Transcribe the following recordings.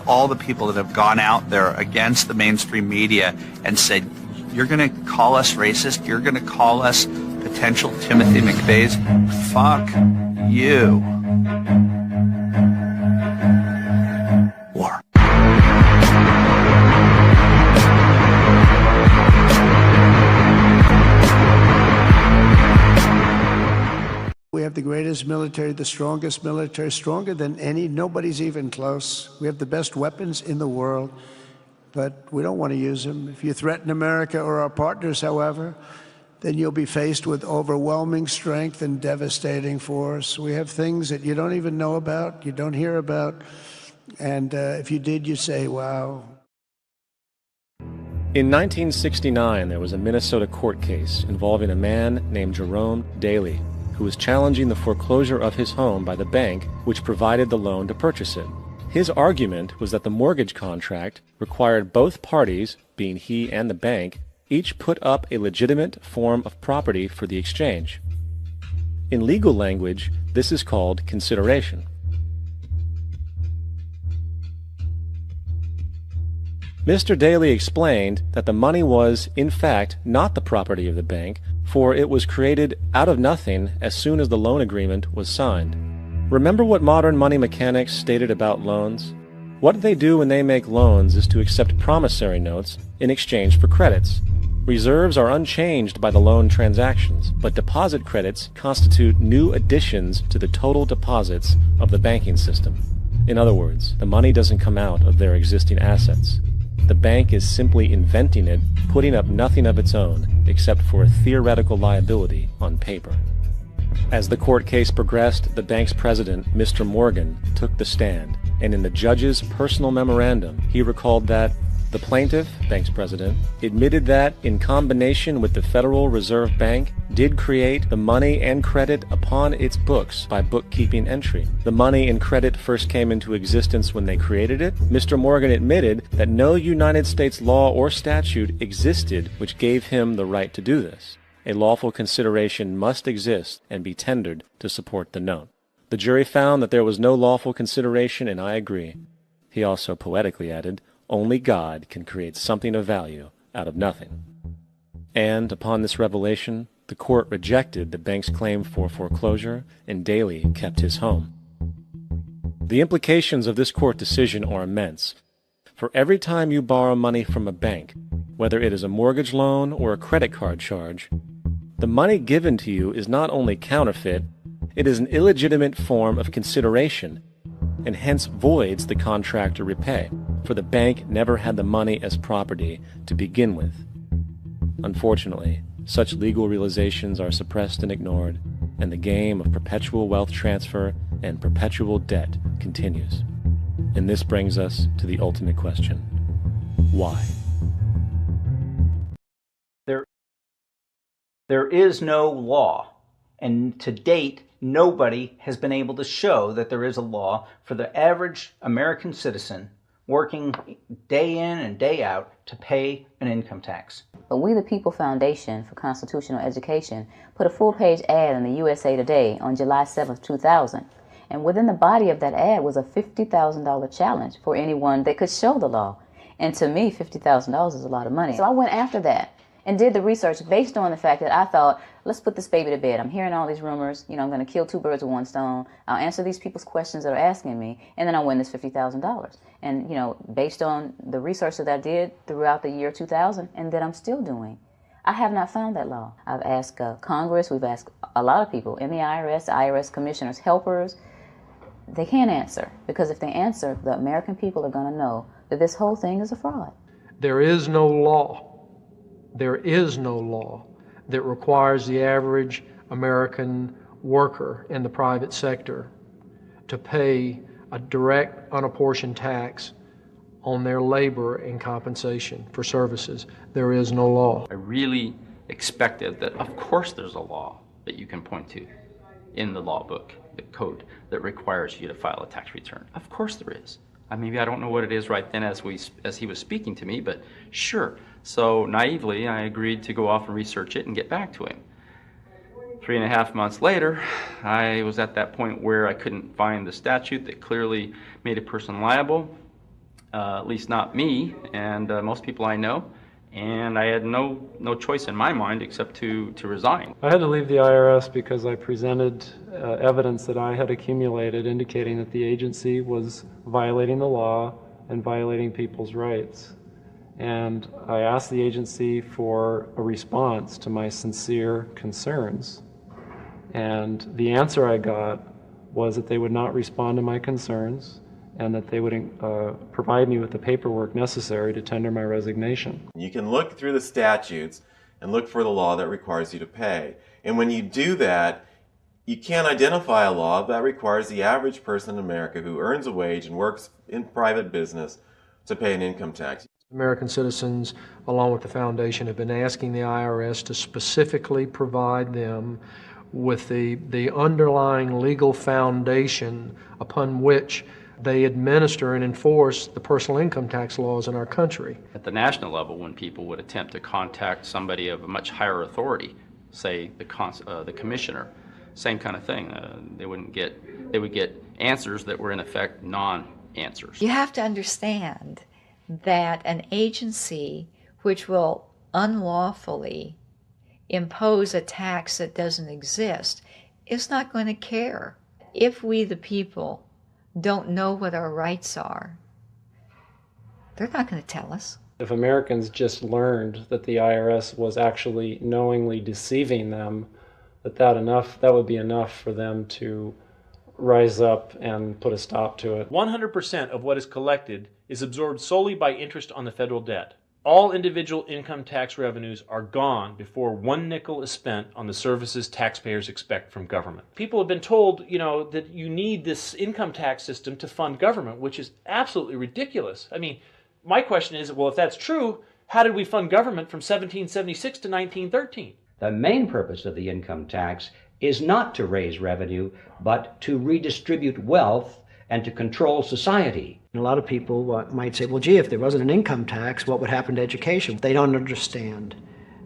all the people that have gone out there against the mainstream media and said, you're going to call us racist, you're going to call us potential Timothy McVeighs, fuck you. War. We have the greatest military, the strongest military, stronger than any. Nobody's even close. We have the best weapons in the world, but we don't want to use them. If you threaten America or our partners, however, then you'll be faced with overwhelming strength and devastating force. We have things that you don't even know about, you don't hear about, and if you did, you say, wow. In 1969, there was a Minnesota court case involving a man named Jerome Daley, who was challenging the foreclosure of his home by the bank which provided the loan to purchase it. His argument was that the mortgage contract required both parties, being he and the bank, each put up a legitimate form of property for the exchange. In legal language, this is called consideration. Mr. Daley explained that the money was, in fact, not the property of the bank, for it was created out of nothing as soon as the loan agreement was signed. Remember what modern money mechanics stated about loans? What they do when they make loans is to accept promissory notes in exchange for credits. Reserves are unchanged by the loan transactions, but deposit credits constitute new additions to the total deposits of the banking system. In other words, the money doesn't come out of their existing assets. The bank is simply inventing it, putting up nothing of its own, except for a theoretical liability on paper. As the court case progressed, the bank's president, Mr. Morgan, took the stand, and in the judge's personal memorandum, he recalled that the plaintiff, bank's president, admitted that, in combination with the Federal Reserve Bank, did create the money and credit upon its books by bookkeeping entry. The money and credit first came into existence when they created it. Mr. Morgan admitted that no United States law or statute existed which gave him the right to do this. A lawful consideration must exist and be tendered to support the note. The jury found that there was no lawful consideration, and I agree. He also poetically added, only God can create something of value out of nothing. And upon this revelation, the court rejected the bank's claim for foreclosure, and Daley kept his home. The implications of this court decision are immense. For every time you borrow money from a bank, whether it is a mortgage loan or a credit card charge, the money given to you is not only counterfeit, it is an illegitimate form of consideration, and hence voids the contract to repay, for the bank never had the money as property to begin with. Unfortunately, such legal realizations are suppressed and ignored, and the game of perpetual wealth transfer and perpetual debt continues. And this brings us to the ultimate question: why? There is no law, and to date, nobody has been able to show that there is a law for the average American citizen working day in and day out to pay an income tax. But We the People Foundation for Constitutional Education put a full-page ad in the USA Today on July 7th, 2000. And within the body of that ad was a $50,000 challenge for anyone that could show the law. And to me, $50,000 is a lot of money. So I went after that and did the research based on the fact that I thought, let's put this baby to bed. I'm hearing all these rumors. I'm going to kill two birds with one stone. I'll answer these people's questions that are asking me, and then I'll win this $50,000. And, based on the research that I did throughout the year 2000 and that I'm still doing, I have not found that law. I've asked Congress, we've asked a lot of people in the IRS commissioners, helpers. They can't answer, because if they answer, the American people are going to know that this whole thing is a fraud. There is no law. There is no law that requires the average American worker in the private sector to pay a direct, unapportioned tax on their labor and compensation for services. There is no law. I really expected that, of course there's a law that you can point to in the law book, the code, that requires you to file a tax return. Of course there is. Maybe I don't know what it is right then as he was speaking to me, but sure. So naively, I agreed to go off and research it and get back to him. 3.5 months later, I was at that point where I couldn't find the statute that clearly made a person liable. at least not me and most people I know. And I had no choice in my mind except to resign. I had to leave the IRS because I presented evidence that I had accumulated indicating that the agency was violating the law and violating people's rights. And I asked the agency for a response to my sincere concerns. And the answer I got was that they would not respond to my concerns and that they would provide me with the paperwork necessary to tender my resignation. You can look through the statutes and look for the law that requires you to pay. And when you do that, you can't identify a law that requires the average person in America who earns a wage and works in private business to pay an income tax. American citizens, along with the foundation, have been asking the IRS to specifically provide them with the underlying legal foundation upon which they administer and enforce the personal income tax laws in our country. At the national level, when people would attempt to contact somebody of a much higher authority, say the commissioner, same kind of thing. They would get answers that were in effect non-answers. You have to understand that an agency which will unlawfully impose a tax that doesn't exist is not going to care. If we, the people, don't know what our rights are, they're not going to tell us. If Americans just learned that the IRS was actually knowingly deceiving them, that would be enough for them to rise up and put a stop to it. 100% of what is collected is absorbed solely by interest on the federal debt. All individual income tax revenues are gone before 1 nickel is spent on the services taxpayers expect from government. People have been told, that you need this income tax system to fund government, which is absolutely ridiculous. I mean, my question is, well, if that's true, how did we fund government from 1776 to 1913? The main purpose of the income tax is not to raise revenue, but to redistribute wealth and to control society. A lot of people might say, well, gee, if there wasn't an income tax, what would happen to education? They don't understand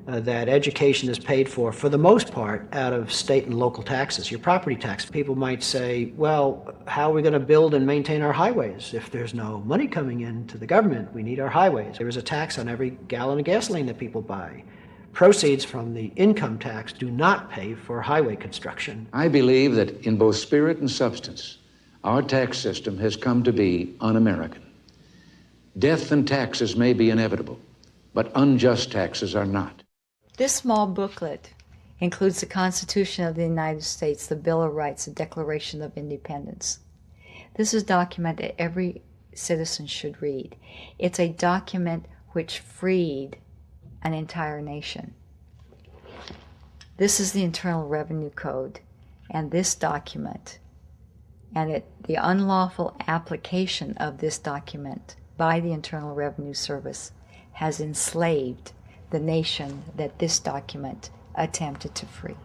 that education is paid for the most part, out of state and local taxes, your property tax. People might say, well, how are we going to build and maintain our highways? If there's no money coming into the government, we need our highways. There is a tax on every gallon of gasoline that people buy. Proceeds from the income tax do not pay for highway construction. I believe that in both spirit and substance, our tax system has come to be un-American. Death and taxes may be inevitable, but unjust taxes are not. This small booklet includes the Constitution of the United States, the Bill of Rights, the Declaration of Independence. This is a document that every citizen should read. It's a document which freed an entire nation. This is the Internal Revenue Code, and this document and the unlawful application of this document by the Internal Revenue Service has enslaved the nation that this document attempted to free.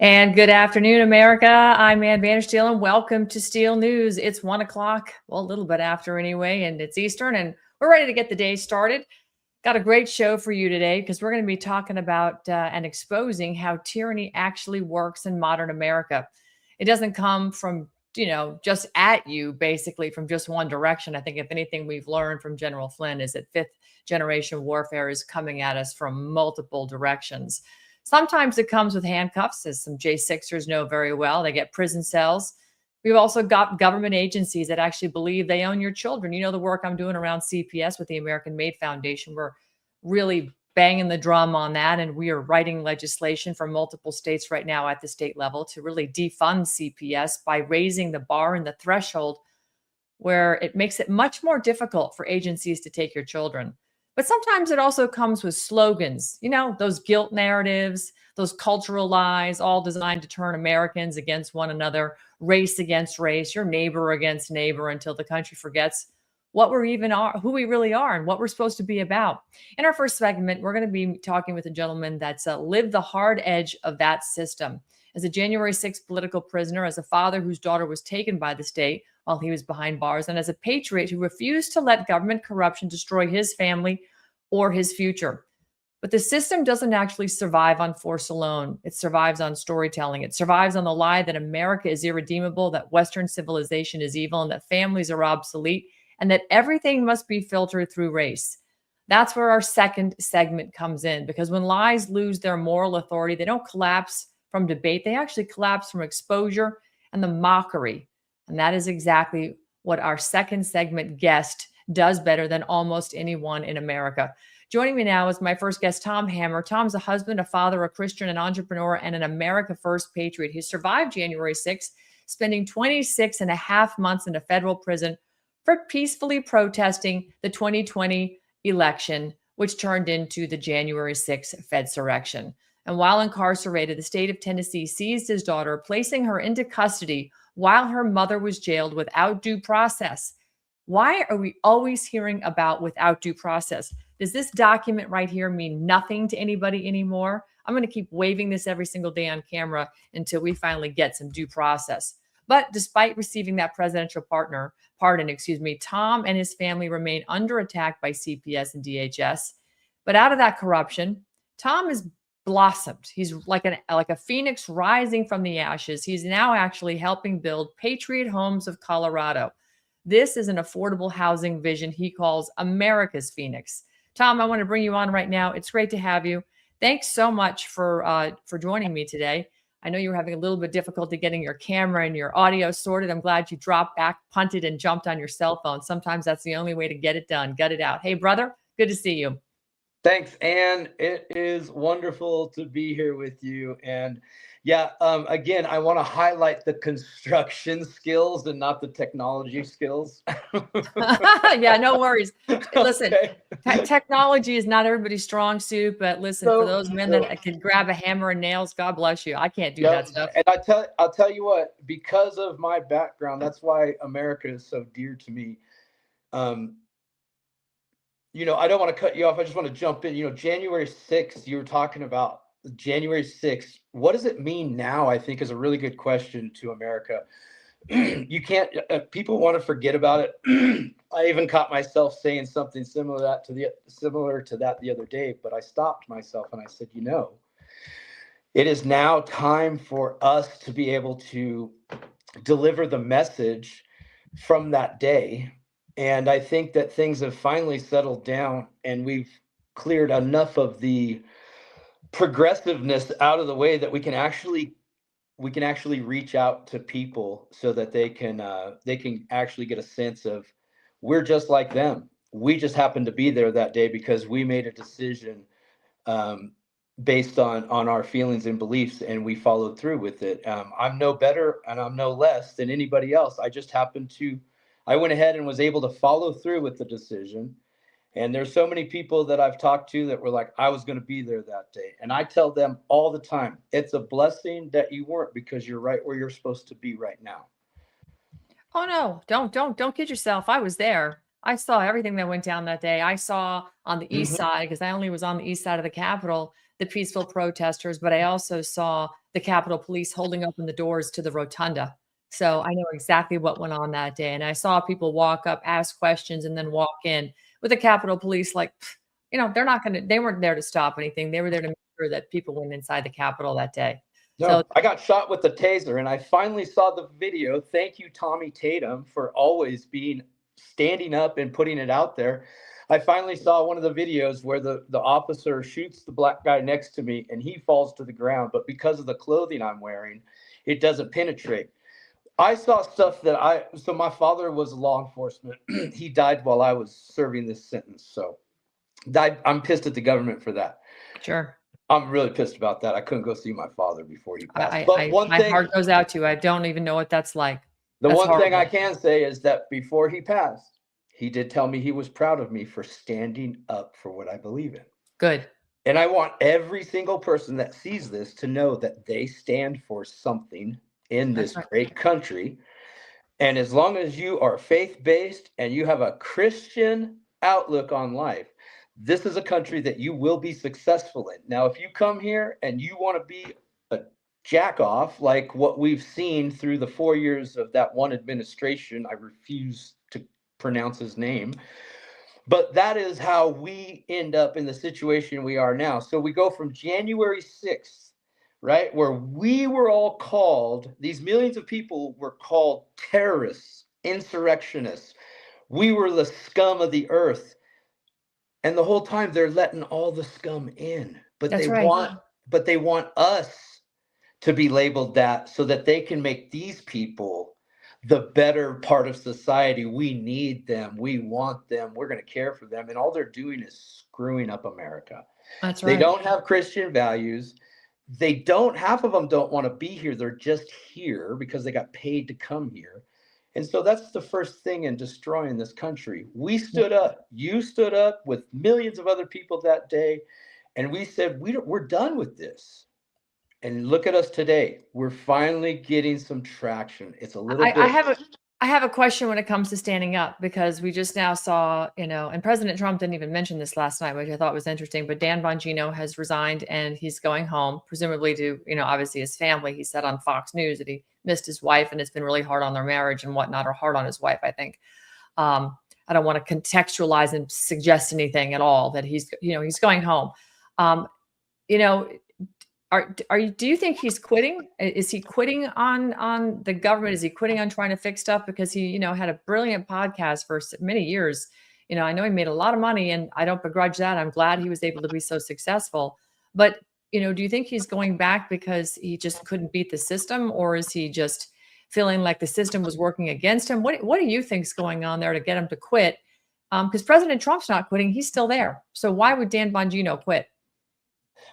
And good afternoon, America. I'm Ann Vandersteel, and welcome to Steel News. It's 1 o'clock, well, a little bit after anyway, and it's Eastern, and we're ready to get the day started. Got a great show for you today because we're going to be talking about and exposing how tyranny actually works in modern America. It doesn't come from, just at you, basically from just one direction. I think if anything we've learned from General Flynn is that fifth generation warfare is coming at us from multiple directions. Sometimes it comes with handcuffs, as some J6ers know very well. They get prison cells. We've also got government agencies that actually believe they own your children. You know, the work I'm doing around CPS with the American Made Foundation, we're really banging the drum on that. And we are writing legislation for multiple states right now at the state level to really defund CPS by raising the bar and the threshold where it makes it much more difficult for agencies to take your children. But sometimes it also comes with slogans, you know, those guilt narratives, those cultural lies, all designed to turn Americans against one another, race against race, your neighbor against neighbor, until the country forgets what we're even are, who we really are, and what we're supposed to be about. In our first segment, we're going to be talking with a gentleman that's lived the hard edge of that system. As a January 6th political prisoner, as a father whose daughter was taken by the state while he was behind bars, and as a patriot who refused to let government corruption destroy his family or his future. But the system doesn't actually survive on force alone. It survives on storytelling. It survives on the lie that America is irredeemable, that Western civilization is evil, and that families are obsolete, and that everything must be filtered through race. That's where our second segment comes in, because when lies lose their moral authority, they don't collapse from debate. They actually collapse from exposure and the mockery. And that is exactly what our second segment guest does better than almost anyone in America. Joining me now is my first guest, Tom Hammer. Tom's a husband, a father, a Christian, an entrepreneur, and an America First patriot. He survived January 6th, spending 26 and a half months in a federal prison for peacefully protesting the 2020 election, which turned into the January 6th Fedsurrection. And while incarcerated, the state of Tennessee seized his daughter, placing her into custody while her mother was jailed without due process. Why are we always hearing about without due process? Does this document right here mean nothing to anybody anymore? I'm going to keep waving this every single day on camera until we finally get some due process. But despite receiving that presidential pardon, Tom and his family remain under attack by CPS and DHS. But out of that corruption, Tom has blossomed. He's like a phoenix rising from the ashes. He's now actually helping build Patriot Homes of Colorado. This is an affordable housing vision he calls America's Phoenix. Tom, I want to bring you on right now. It's great to have you. Thanks so much for joining me today. I know you were having a little bit of difficulty getting your camera and your audio sorted. I'm glad you dropped back, punted, and jumped on your cell phone. Sometimes that's the only way to get it done. Gut it out. Hey, brother, good to see you. Thanks, Ann. It is wonderful to be here with you. And yeah, again, I want to highlight the construction skills and not the technology skills. Yeah, no worries. Listen, technology is not everybody's strong suit, but listen, for those men that can grab a hammer and nails, God bless you. I can't do that stuff. And I'll tell you what, because of my background, that's why America is so dear to me. You know, I don't want to cut you off. I just want to jump in. You know, January 6th, you were talking about January 6th. What does it mean now? I think is a really good question to America. You can't, people want to forget about it. I even caught myself saying something similar to that the other day, but I stopped myself and I said, you know, it is now time for us to be able to deliver the message from that day. And I think that things have finally settled down and we've cleared enough of the progressiveness out of the way that we can actually reach out to people so that they can actually get a sense of we're just like them. We just happened to be there that day because we made a decision based on our feelings and beliefs, and we followed through with it. I'm no better and I'm no less than anybody else. I went ahead and was able to follow through with the decision. And there's so many people that I've talked to that were like, I was going to be there that day. And I tell them all the time, it's a blessing that you weren't, because you're right where you're supposed to be right now. Oh no, don't kid yourself. I was there. I saw everything that went down that day. I saw on the east side, because I only was on the east side of the Capitol, the peaceful protesters, but I also saw the Capitol Police holding open the doors to the rotunda. So I know exactly what went on that day. And I saw people walk up, ask questions, and then walk in with the Capitol Police, like, you know, they weren't there to stop anything. They were there to make sure that people went inside the Capitol that day. No, so I got shot with the taser and I finally saw the video. Thank you, Tommy Tatum, for always standing up and putting it out there. I finally saw one of the videos where the officer shoots the black guy next to me and he falls to the ground. But because of the clothing I'm wearing, it doesn't penetrate. I saw stuff that so my father was law enforcement. He died while I was serving this sentence. So I'm pissed at the government for that. Sure. I'm really pissed about that. I couldn't go see my father before he passed. But my heart goes out to you. I don't even know what that's like. The one thing I can say is that before he passed, he did tell me he was proud of me for standing up for what I believe in. Good. And I want every single person that sees this to know that they stand for something in this great country. And as long as you are faith-based and you have a Christian outlook on life, this is a country that you will be successful in. Now, if you come here and you want to be a jack-off, like what we've seen through the 4 years of that one administration, I refuse to pronounce his name, but that is how we end up in the situation we are now. So we go from January 6th, right, where we were all called, these millions of people were called terrorists, insurrectionists. We were the scum of the earth. And the whole time they're letting all the scum in, but they want us to be labeled that so that they can make these people the better part of society. We need them. We want them. We're going to care for them. And all they're doing is screwing up America. That's right. They don't have Christian values. Half of them don't want to be here. They're just here because they got paid to come here. And so that's the first thing in destroying this country. We stood up. You stood up with millions of other people that day. And we said, we're done with this. And look at us today. We're finally getting some traction. It's a little bit. I have a question when it comes to standing up, because we just now saw, and President Trump didn't even mention this last night, which I thought was interesting, but Dan Bongino has resigned and he's going home, presumably to, obviously his family. He said on Fox News that he missed his wife and it's been really hard on their marriage and whatnot, or hard on his wife, I think. I don't want to contextualize and suggest anything at all, that he's going home. Do you think he's quitting? Is he quitting on the government? Is he quitting on trying to fix stuff? Because he, had a brilliant podcast for many years. I know he made a lot of money and I don't begrudge that. I'm glad he was able to be so successful. But, do you think he's going back because he just couldn't beat the system? Or is he just feeling like the system was working against him? What do you think's going on there to get him to quit? Because President Trump's not quitting. He's still there. So why would Dan Bongino quit?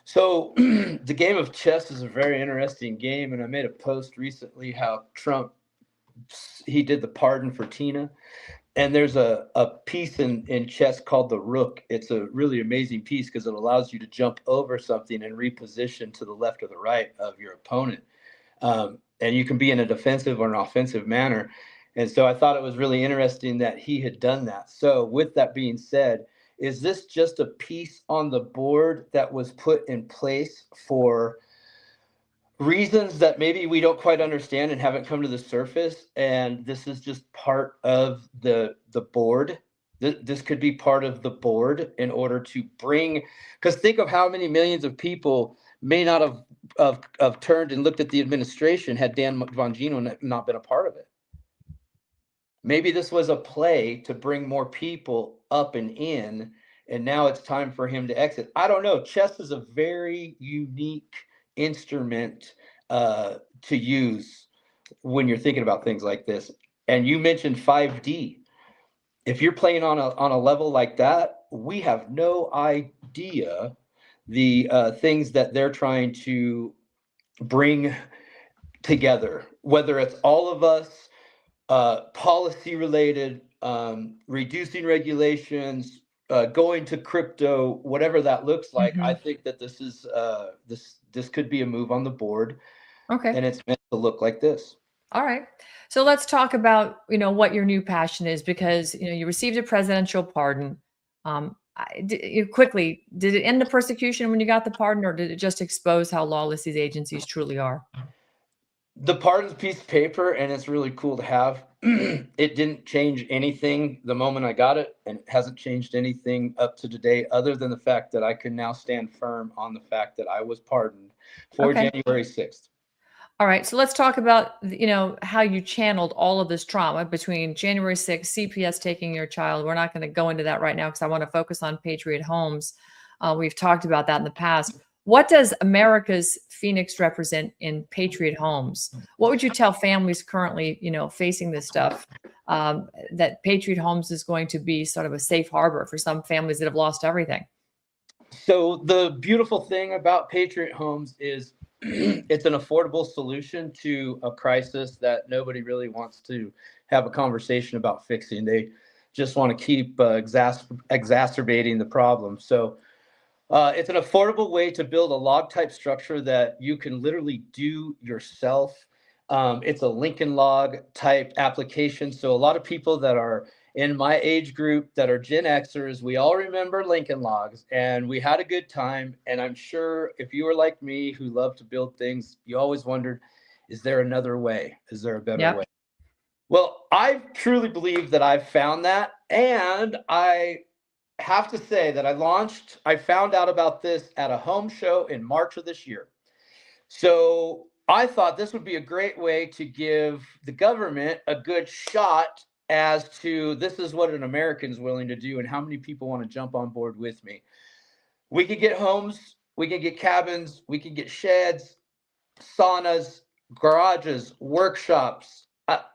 So the game of chess is a very interesting game. And I made a post recently how Trump, he did the pardon for Tina. And there's a piece in chess called the rook. It's a really amazing piece because it allows you to jump over something and reposition to the left or the right of your opponent. And you can be in a defensive or an offensive manner. And so I thought it was really interesting that he had done that. So with that being said, is this just a piece on the board that was put in place for reasons that maybe we don't quite understand and haven't come to the surface? And this is just part of the board. This could be part of the board in order to bring, because think of how many millions of people may not have turned and looked at the administration had Dan Bongino not been a part of it. Maybe this was a play to bring more people up and in, and now it's time for him to exit. I don't know. Chess is a very unique instrument to use when you're thinking about things like this. And you mentioned 5D. If you're playing on a level like that, we have no idea the things that they're trying to bring together, whether it's all of us, policy related, reducing regulations, going to crypto, whatever that looks like. Mm-hmm. I think that this is this could be a move on the board. Okay. And it's meant to look like this. All right. So let's talk about, what your new passion is, because, you received a presidential pardon. Quickly, did it end the persecution when you got the pardon, or did it just expose how lawless these agencies truly are? The pardon's a piece of paper, and it's really cool to have. It didn't change anything the moment I got it, and it hasn't changed anything up to today, other than the fact that I can now stand firm on the fact that I was pardoned for January 6th. All right. So let's talk about, how you channeled all of this trauma between January 6th, CPS taking your child. We're not going to go into that right now because I want to focus on Patriot Homes. We've talked about that in the past. What does America's Phoenix represent in Patriot Homes? What would you tell families currently, facing this stuff, that Patriot Homes is going to be sort of a safe harbor for some families that have lost everything? So the beautiful thing about Patriot Homes is it's an affordable solution to a crisis that nobody really wants to have a conversation about fixing. They just want to keep exacerbating the problem. So it's an affordable way to build a log type structure that you can literally do yourself. It's a Lincoln log type application. So a lot of people that are in my age group that are Gen Xers, we all remember Lincoln logs, and we had a good time. And I'm sure if you were like me who loved to build things, you always wondered, is there another way? Is there a better way? Well, I truly believe that I've found that. And I have to say that I found out about this at a home show in March of this year. So I thought this would be a great way to give the government a good shot as to this is what an American's willing to do and how many people want to jump on board with me. We could get homes, we could get cabins, we could get sheds, saunas, garages, workshops.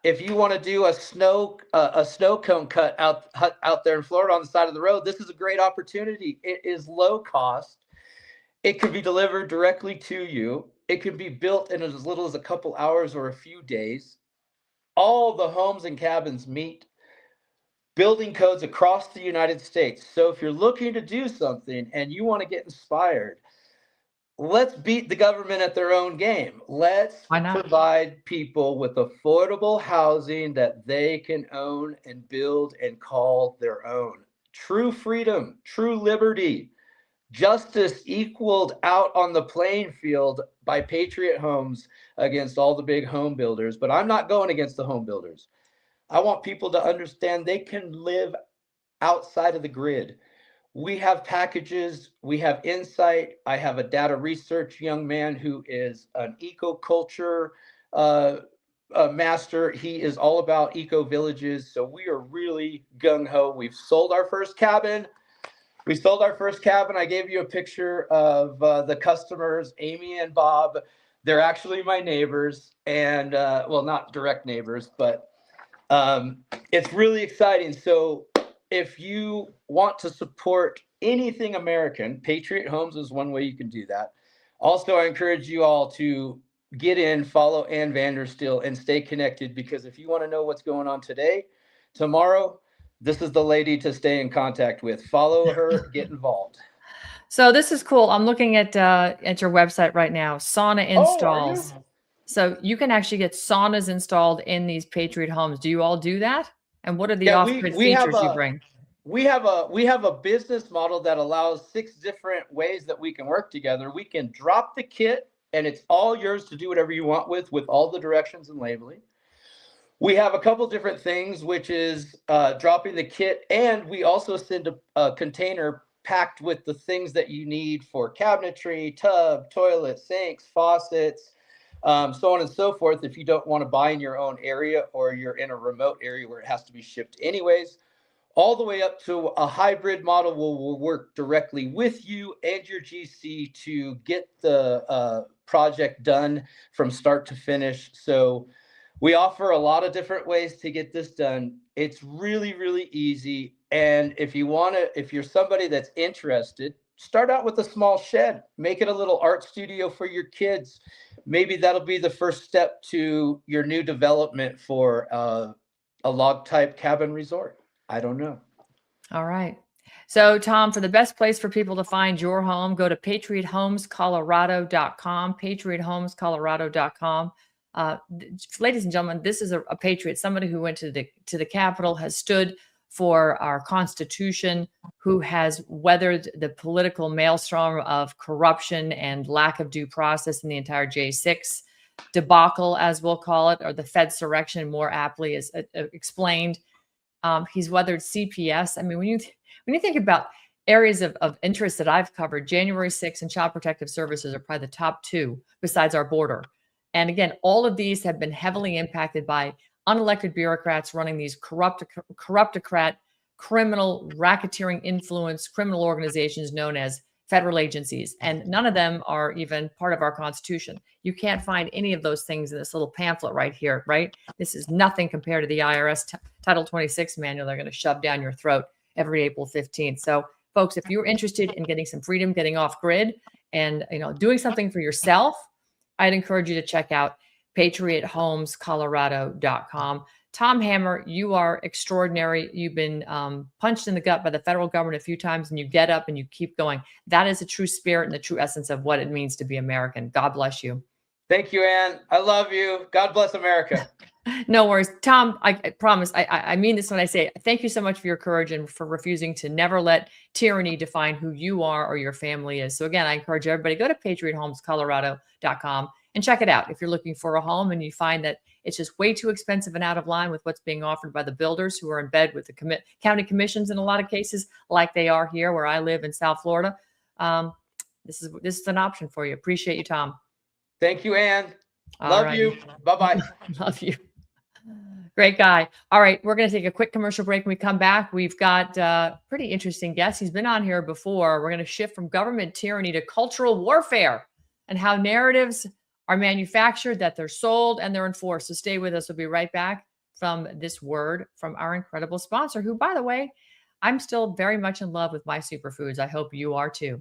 If you want to do a snow cone cut out there in Florida on the side of the road, this is a great opportunity. It is low cost. It could be delivered directly to you. It could be built in as little as a couple hours or a few days. All the homes and cabins meet building codes across the United States. So if you're looking to do something and you want to get inspired, let's beat the government at their own game. Let's provide people with affordable housing that they can own and build and call their own. True freedom, true liberty, justice equaled out on the playing field by Patriot Homes against all the big home builders. But I'm not going against the home builders. I want people to understand they can live outside of the grid. We have packages, we have insight. I have a data research young man who is an eco-culture master. He is all about eco villages. So we are really gung-ho. We've sold our first cabin. I gave you a picture of the customers, Amy and Bob. They're actually my neighbors, and well, not direct neighbors, but it's really exciting. So if you want to support anything American, Patriot Homes is one way you can do that. Also, I encourage you all to get in, follow Ann Vandersteel, and stay connected, because if you want to know what's going on today, tomorrow, this is the lady to stay in contact with. Follow her, get involved. So this is cool. I'm looking at your website right now. Sauna installs. Oh, so you can actually get saunas installed in these Patriot Homes. Do you all do that? And what are the off-grid features you bring? We have a business model that allows 6 different ways that we can work together. We can drop the kit, and it's all yours to do whatever you want with all the directions and labeling. We have a couple different things, which is dropping the kit, and we also send a container packed with the things that you need for cabinetry, tub, toilet, sinks, faucets, so on and so forth, if you don't want to buy in your own area or you're in a remote area where it has to be shipped anyways, all the way up to a hybrid model where we'll work directly with you and your GC to get the project done from start to finish. So we offer a lot of different ways to get this done. It's really, really easy. And if you're somebody that's interested, start out with a small shed, make it a little art studio for your kids. Maybe that'll be the first step to your new development for a log type cabin resort. I don't know. All right. So Tom, for the best place for people to find your home, go to patriothomescolorado.com, patriothomescolorado.com. Ladies and gentlemen, this is a patriot, somebody who went to the Capitol, has stood for our Constitution, who has weathered the political maelstrom of corruption and lack of due process in the entire J6 debacle, as we'll call it, or the Fedsurrection, more aptly is explained. He's weathered CPS. I mean, when you think about areas of interest that I've covered, January 6th and Child Protective Services are probably the top 2 besides our border. And again, all of these have been heavily impacted by unelected bureaucrats running these corruptocrat, criminal, racketeering influence criminal organizations known as federal agencies, and none of them are even part of our Constitution. You can't find any of those things in this little pamphlet right here, right? This is nothing compared to the IRS Title 26 manual they're going to shove down your throat every April 15th. So, folks, if you're interested in getting some freedom, getting off grid, and doing something for yourself, I'd encourage you to check out patriothomescolorado.com. Tom Hammer, you are extraordinary. You've been punched in the gut by the federal government a few times, and you get up and you keep going. That is the true spirit and the true essence of what it means to be American. God bless you. Thank you, Ann. I love you. God bless America. No worries. Tom, I promise, I mean this when I say it. Thank you so much for your courage and for refusing to never let tyranny define who you are or your family is. So again, I encourage everybody, go to patriothomescolorado.com and check it out. If you're looking for a home and you find that it's just way too expensive and out of line with what's being offered by the builders who are in bed with the county commissions in a lot of cases, like they are here where I live in South Florida, this is an option for you. Appreciate you, Tom. Thank you, Ann. Love you. Bye-bye. Love you. Great guy. All right, we're going to take a quick commercial break. When we come back, we've got a pretty interesting guest. He's been on here before. We're going to shift from government tyranny to cultural warfare and how narratives are manufactured, that they're sold, and they're enforced. So stay with us. We'll be right back from this word from our incredible sponsor, who, by the way, I'm still very much in love with my superfoods. I hope you are too.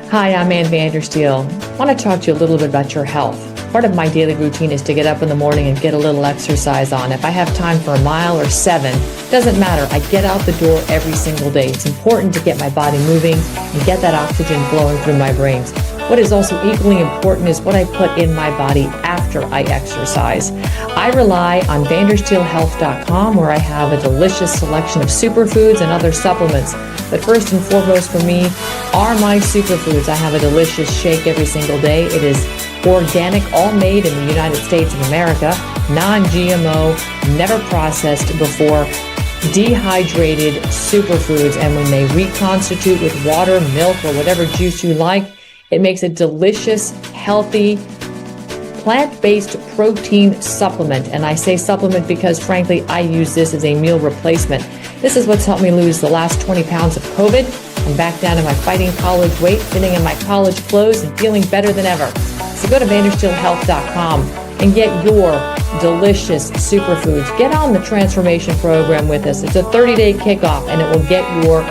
Hi, I'm Ann Vandersteel. I want to talk to you a little bit about your health. Part of my daily routine is to get up in the morning and get a little exercise on. If I have time for a mile or 7, doesn't matter. I get out the door every single day. It's important to get my body moving and get that oxygen flowing through my brains. What is also equally important is what I put in my body after I exercise. I rely on vandersteelhealth.com, where I have a delicious selection of superfoods and other supplements. But first and foremost for me are my superfoods. I have a delicious shake every single day. It is organic, all made in the United States of America, non-GMO, never processed before, dehydrated superfoods. And when they reconstitute with water, milk, or whatever juice you like, it makes a delicious, healthy, plant-based protein supplement. And I say supplement because, frankly, I use this as a meal replacement. This is what's helped me lose the last 20 pounds of COVID. I'm back down to my fighting college weight, fitting in my college clothes, and feeling better than ever. So go to vandersteelhealth.com and get your delicious superfoods. Get on the transformation program with us. It's a 30-day kickoff, and it will get your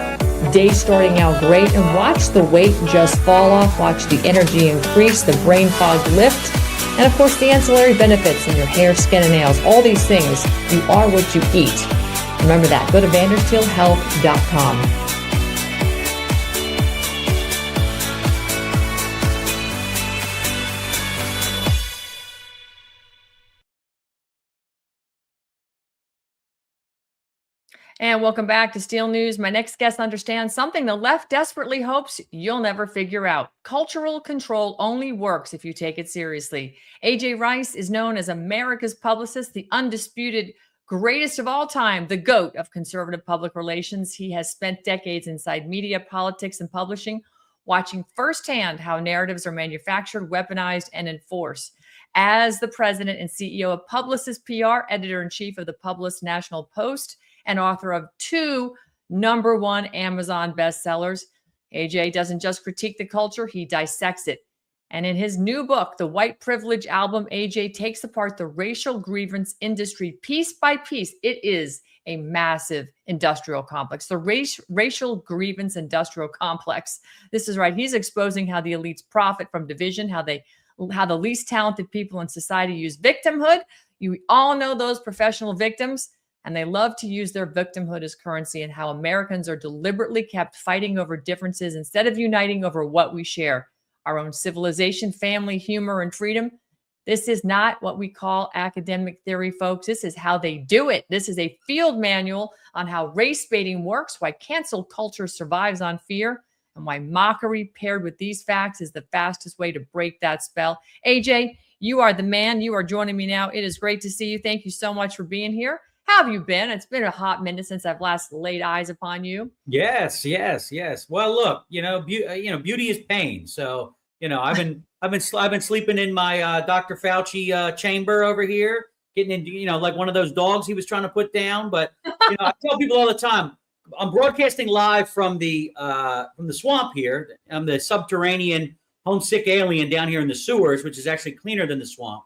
day starting out great. And watch the weight just fall off. Watch the energy increase, the brain fog lift, and of course the ancillary benefits in your hair, skin, and nails. All these things, you are what you eat. Remember that. Go to vandersteelhealth.com. And welcome back to Steel News. My next guest understands something the left desperately hopes you'll never figure out. Cultural control only works if you take it seriously. AJ Rice is known as America's publicist, the undisputed greatest of all time, the GOAT of conservative public relations. He has spent decades inside media, politics, and publishing, watching firsthand how narratives are manufactured, weaponized, and enforced. As the president and CEO of Publicist PR, editor-in-chief of the Publicist National Post, and author of 2 #1 Amazon bestsellers, AJ doesn't just critique the culture, he dissects it. And in his new book, The White Privilege Album, AJ takes apart the racial grievance industry piece by piece. It is a massive industrial complex, the racial grievance industrial complex. This is right. He's exposing how the elites profit from division, how the least talented people in society use victimhood. You all know those professional victims, and they love to use their victimhood as currency, and how Americans are deliberately kept fighting over differences instead of uniting over what we share, our own civilization, family, humor, and freedom. This is not what we call academic theory, folks. This is how they do it. This is a field manual on how race baiting works, why cancel culture survives on fear, and why mockery paired with these facts is the fastest way to break that spell. AJ, you are the man. You are joining me now. It is great to see you. Thank you so much for being here. How have you been? It's been a hot minute since I've last laid eyes upon you. Yes. Well, look, beauty is pain. So, I've been sleeping in my Dr. Fauci chamber over here, getting into, like one of those dogs he was trying to put down. But, I tell people all the time, I'm broadcasting live from the swamp here. I'm the subterranean homesick alien down here in the sewers, which is actually cleaner than the swamp.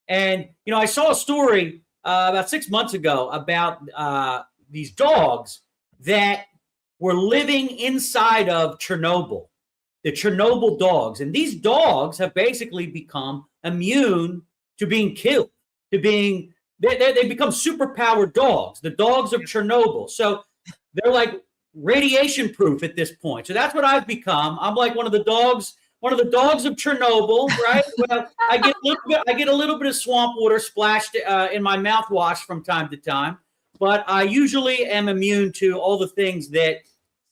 And, I saw a story about 6 months ago about these dogs that were living inside of Chernobyl, the Chernobyl dogs. And these dogs have basically become immune to being killed, to being, they become superpowered dogs, the dogs of Chernobyl. So they're like radiation proof at this point. So that's what I've become. I'm like one of the dogs of Chernobyl, right? Well, I get a little bit of swamp water splashed in my mouthwash from time to time, but I usually am immune to all the things that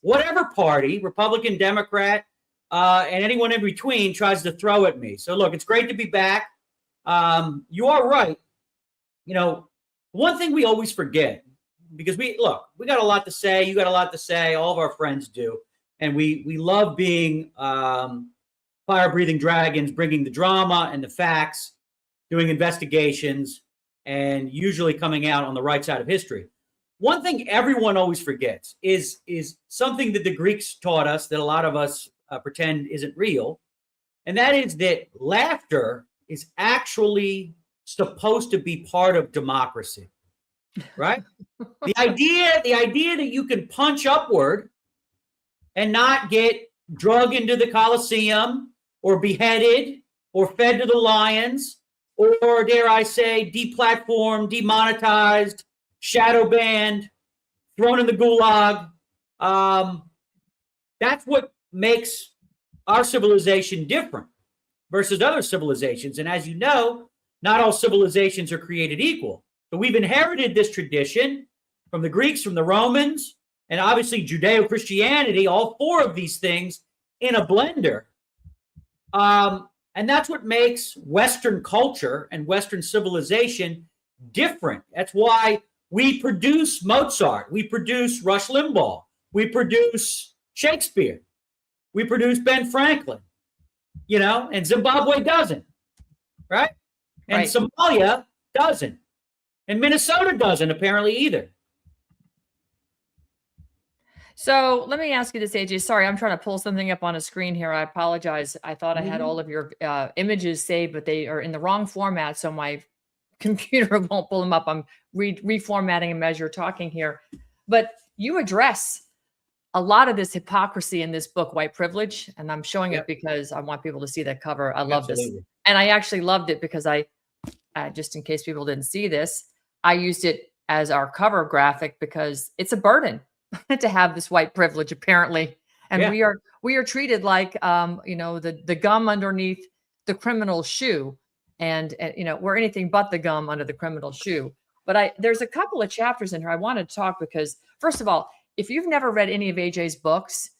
whatever party, Republican, Democrat, and anyone in between tries to throw at me. So look, it's great to be back. You are right. One thing we always forget, because we got a lot to say. You got a lot to say. All of our friends do. And we love being fire-breathing dragons, bringing the drama and the facts, doing investigations, and usually coming out on the right side of history. One thing everyone always forgets is something that the Greeks taught us that a lot of us pretend isn't real, and that is that laughter is actually supposed to be part of democracy, right? The idea that you can punch upward and not get drug into the Colosseum or beheaded or fed to the lions or, dare I say, deplatformed, demonetized, shadow banned, thrown in the gulag. That's what makes our civilization different versus other civilizations. And as you know, not all civilizations are created equal. So we've inherited this tradition from the Greeks, from the Romans, and obviously Judeo-Christianity, all four of these things in a blender. And that's what makes Western culture and Western civilization different. That's why we produce Mozart, we produce Rush Limbaugh, we produce Shakespeare, we produce Ben Franklin, and Zimbabwe doesn't, right? And Right. Somalia doesn't. And Minnesota doesn't apparently either. So let me ask you this, AJ. Sorry, I'm trying to pull something up on a screen here. I apologize. I thought I had all of your images saved, but they are in the wrong format, so my computer won't pull them up. I'm reformatting them as you're talking here. But you address a lot of this hypocrisy in this book, White Privilege, and I'm showing it because I want people to see that cover. I love this. And I actually loved it because I just in case people didn't see this, I used it as our cover graphic because it's a burden to have this white privilege, apparently. And we are treated like, the gum underneath the criminal's shoe. And we're anything but the gum under the criminal's shoe. But there's a couple of chapters in here I want to talk because, first of all, if you've never read any of AJ's books,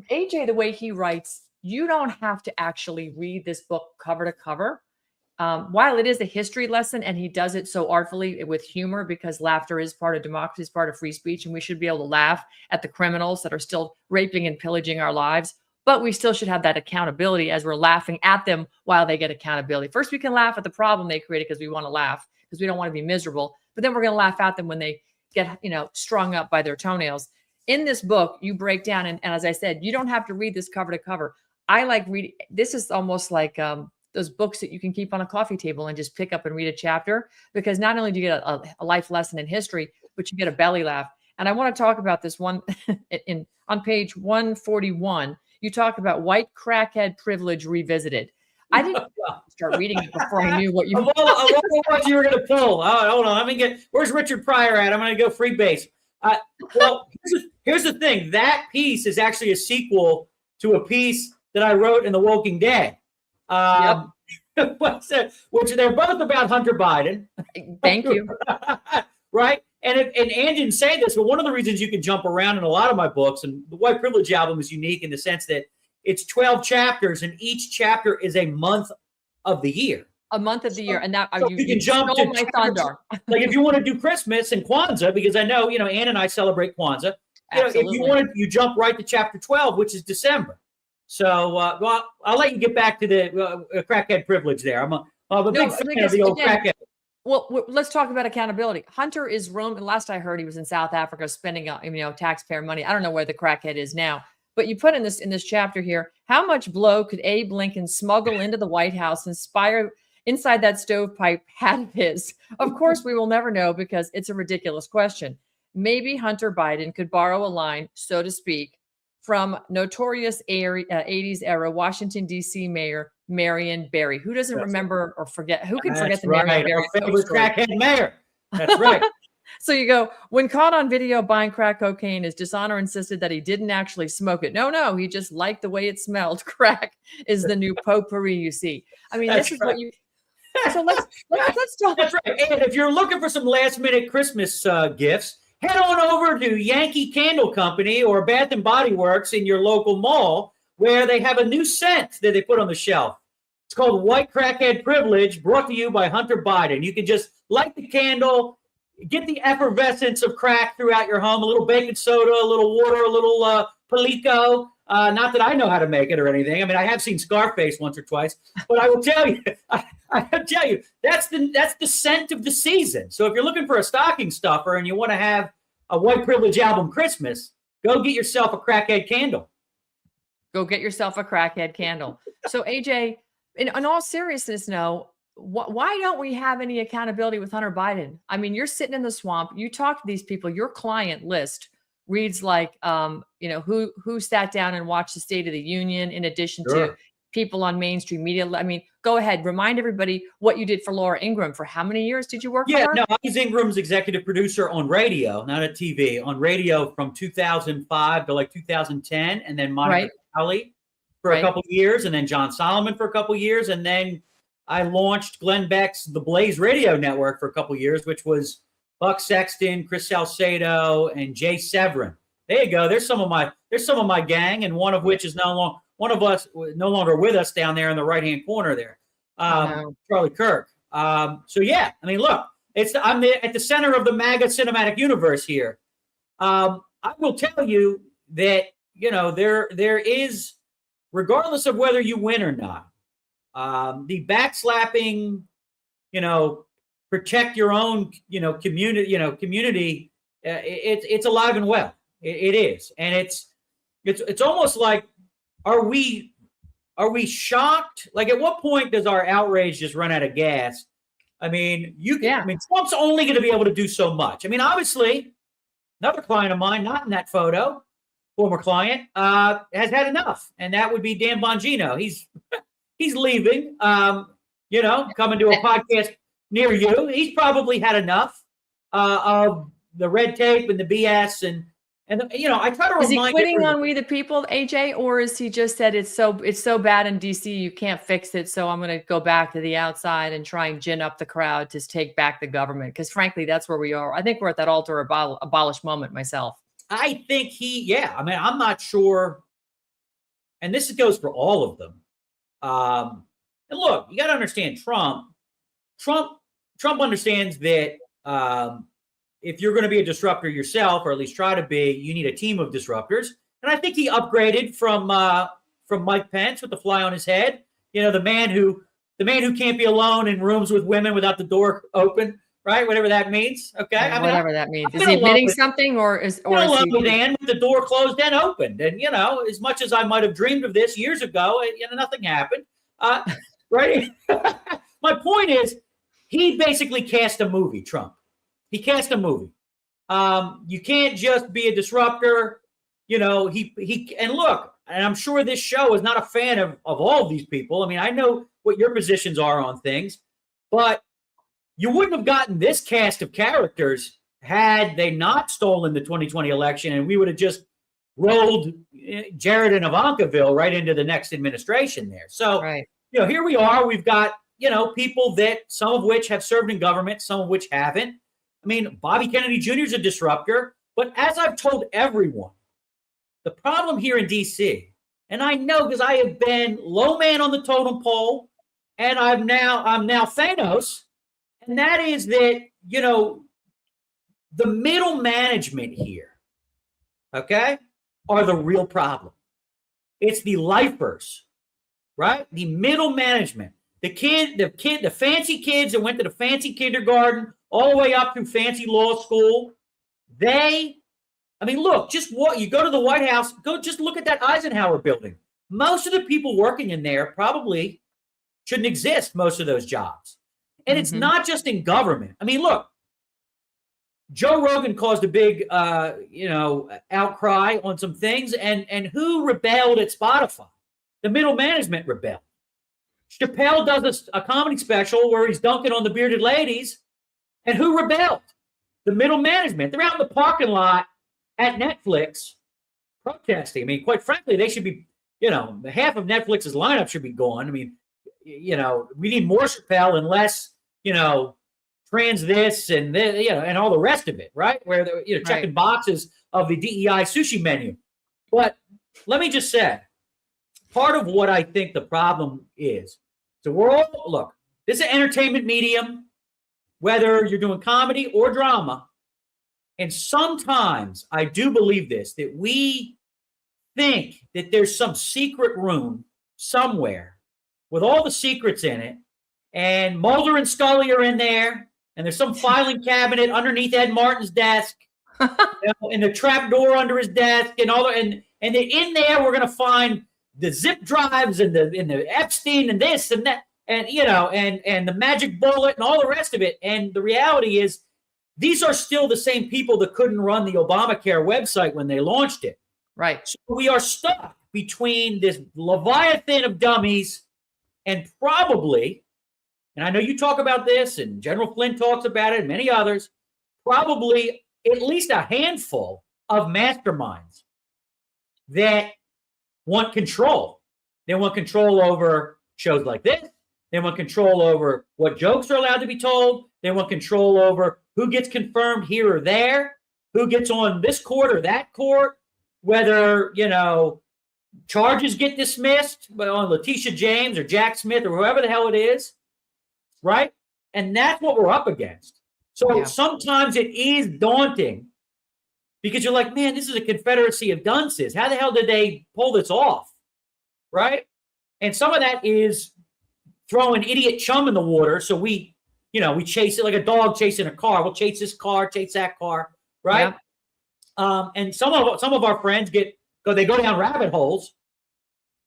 AJ, the way he writes, you don't have to actually read this book cover to cover. While it is a history lesson and he does it so artfully with humor because laughter is part of democracy, is part of free speech, and we should be able to laugh at the criminals that are still raping and pillaging our lives. But we still should have that accountability as we're laughing at them while they get accountability. First, we can laugh at the problem they created because we want to laugh because we don't want to be miserable. But then we're going to laugh at them when they get, strung up by their toenails. In this book, you break down, and as I said, you don't have to read this cover to cover. I like reading. This is almost like those books that you can keep on a coffee table and just pick up and read a chapter, because not only do you get a life lesson in history, but you get a belly laugh. And I want to talk about this one on page 141. You talk about white crackhead privilege revisited. I didn't start reading it before I knew what you. What you were going to pull. Oh, hold on. Let me get. Where's Richard Pryor at? I'm going to go free base. Well, here's the thing. That piece is actually a sequel to a piece that I wrote in The Walking Dead. Which they're both about Hunter Biden. Thank you. Right? And Ann didn't say this, but one of the reasons you can jump around in a lot of my books, and the White Privilege album is unique in the sense that it's 12 chapters, and each chapter is a month of the year. A month of the year, and that you can jump to my thunder. Like if you want to do Christmas and Kwanzaa, because I know Ann and I celebrate Kwanzaa. If you want, you jump right to chapter 12, which is December. So, well, I'll let you get back to the crackhead privilege there. I'm a big fan of the old crackhead. Well, let's talk about accountability. Hunter is roaming. Last I heard, he was in South Africa spending, taxpayer money. I don't know where the crackhead is now, but you put in this chapter here, how much blow could Abe Lincoln smuggle into the White House, inspire inside that stovepipe hat of his? Of course, we will never know because it's a ridiculous question. Maybe Hunter Biden could borrow a line, so to speak, from notorious 80s era Washington, D.C. Mayor Marion Barry. Who doesn't remember or forget? Who can forget the Marion Barry? Our favorite crackhead mayor. That's right. So you go, when caught on video buying crack cocaine, his dishonor insisted that he didn't actually smoke it. No, he just liked the way it smelled. Crack is the new potpourri, you see. I mean, That's this is right. what you. So let's talk. That's right. And if you're looking for some last minute Christmas gifts, head on over to Yankee Candle Company or Bath and Body Works in your local mall, where they have a new scent that they put on the shelf. It's called White Crackhead Privilege, brought to you by Hunter Biden. You can just light the candle, get the effervescence of crack throughout your home, a little baking soda, a little water, a little Palico. Not that I know how to make it or anything. I mean, I have seen Scarface once or twice, but I will tell you, that's the scent of the season. So if you're looking for a stocking stuffer and you want to have a White Privilege album Christmas, go get yourself a crackhead candle. Go get yourself a crackhead candle. So AJ, in all seriousness, no, why don't we have any accountability with Hunter Biden? I mean, you're sitting in the swamp. You talk to these people. Your client list reads like, who sat down and watched the State of the Union in addition to people on mainstream media. I mean, go ahead. Remind everybody what you did for Laura Ingraham. For how many years did you work for her? No, I was Ingram's executive producer on radio, not at TV. On radio from 2005 to like 2010, and then Monica Crowley for a couple of years, and then John Solomon for a couple of years, and then I launched Glenn Beck's The Blaze Radio Network for a couple of years, which was Buck Sexton, Chris Salcedo, and Jay Severin. There you go. There's some of my gang, and one of which is no longer with us down there in the right hand corner there, Charlie Kirk. So yeah, I mean, look, I'm at the center of the MAGA cinematic universe here. I will tell you that there is, regardless of whether you win or not, the backslapping, protect your own, community. It's alive and well. It is, and it's almost like, are we shocked? Like, at what point does our outrage just run out of gas? I mean, Trump's only going to be able to do so much. I mean, obviously, another client of mine, not in that photo, former client, has had enough, and that would be Dan Bongino. He's leaving, coming to a podcast near you. He's probably had enough of the red tape and the BS, and I try to remind. Is he quitting on We the People, AJ, or is he just said it's so bad in DC you can't fix it, so I'm going to go back to the outside and try and gin up the crowd to take back the government? Because frankly, that's where we are. I think we're at that alter abolish moment myself. I think I mean, I'm not sure, and this goes for all of them. And look, you got to understand Trump understands that if you're going to be a disruptor yourself, or at least try to be, you need a team of disruptors. And I think he upgraded from Mike Pence with the fly on his head. The man who can't be alone in rooms with women without the door open, right? Whatever that means. Okay, whatever that means. Is he admitting something, or is he Dan with the door closed and opened? And as much as I might have dreamed of this years ago, nothing happened. Right? My point is, he basically cast a movie. Trump. He cast a movie. You can't just be a disruptor. He and look, and I'm sure this show is not a fan of all of these people. I mean, I know what your positions are on things, but you wouldn't have gotten this cast of characters had they not stolen the 2020 election, and we would have just rolled Jared and Ivankaville right into the next administration there. So, here we are. We've got, people that some of which have served in government, some of which haven't. I mean, Bobby Kennedy Jr. is a disruptor, but as I've told everyone, the problem here in D.C., and I know because I have been low man on the totem pole, and I'm now Thanos, and that is that, the middle management here, okay, are the real problem. It's the lifers, right? The middle management. the fancy kids that went to the fancy kindergarten all the way up through fancy law school, look, just what you go to the White House, just look at that Eisenhower building. Most of the people working in there probably shouldn't exist, most of those jobs. And it's not just in government. I mean, look, Joe Rogan caused a big, outcry on some things. And who rebelled at Spotify? The middle management rebelled. Chappelle does a comedy special where he's dunking on the bearded ladies. And who rebelled? The middle management. They're out in the parking lot at Netflix protesting. I mean, quite frankly, they should be, half of Netflix's lineup should be gone. I mean, we need more Chappelle and less, trans this and and all the rest of it, right? Where they're checking boxes of the DEI sushi menu. But let me just say, part of what I think the problem is, so look, this is an entertainment medium, whether you're doing comedy or drama. And sometimes I do believe this, that we think that there's some secret room somewhere with all the secrets in it, and Mulder and Scully are in there, and there's some filing cabinet underneath Ed Martin's desk, and the trap door under his desk, and in there we're going to find the zip drives and the Epstein and this and that, and and the magic bullet and all the rest of it. And the reality is, these are still the same people that couldn't run the Obamacare website when they launched it. Right. So we are stuck between this leviathan of dummies and probably, and I know you talk about this and General Flynn talks about it and many others, probably at least a handful of masterminds that want control. They want control over shows like this. They want control over what jokes are allowed to be told. They want control over who gets confirmed here or there, who gets on this court or that court, whether, charges get dismissed on Letitia James or Jack Smith or whoever the hell it is, right? And that's what we're up against. So sometimes it is daunting because you're like, man, this is a confederacy of dunces. How the hell did they pull this off, right? And some of that is throwing idiot chum in the water. So we chase it like a dog chasing a car. We'll chase this car, chase that car, right? Yeah. And some of our friends they go down rabbit holes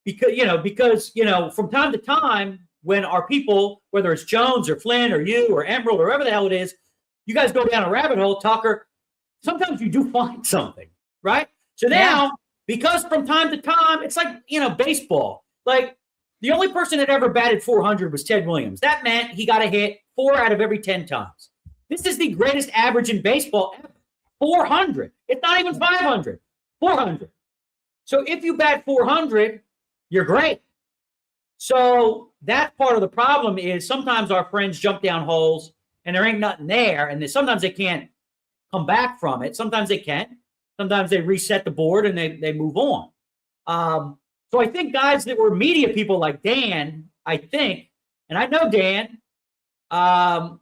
because from time to time when our people, whether it's Jones or Flynn or you or Emerald or whoever the hell it is, you guys go down a rabbit hole, Tucker, sometimes you do find something, right? So now, because from time to time, it's like, baseball. Like, the only person that ever batted 400 was Ted Williams. That meant he got a hit 4 out of every 10 times. This is the greatest average in baseball ever. 400. It's not even 500. 400. So if you bat 400, you're great. So that part of the problem is sometimes our friends jump down holes and there ain't nothing there. And sometimes they can't come back from it. Sometimes they can. Sometimes they reset the board and they move on. So I think guys that were media people like Dan, and I know Dan, I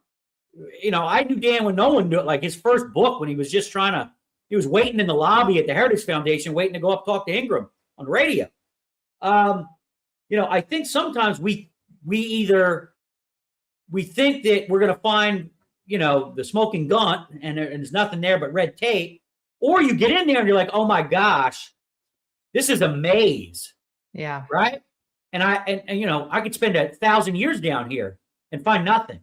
knew Dan when no one knew it, like his first book when he was just he was waiting in the lobby at the Heritage Foundation, waiting to go up talk to Ingram on the radio. I think sometimes we think that we're going to find, the smoking gun and there's nothing there but red tape, or you get in there and you're like, oh my gosh, this is a maze. Yeah. Right. And I could spend 1,000 years down here and find nothing.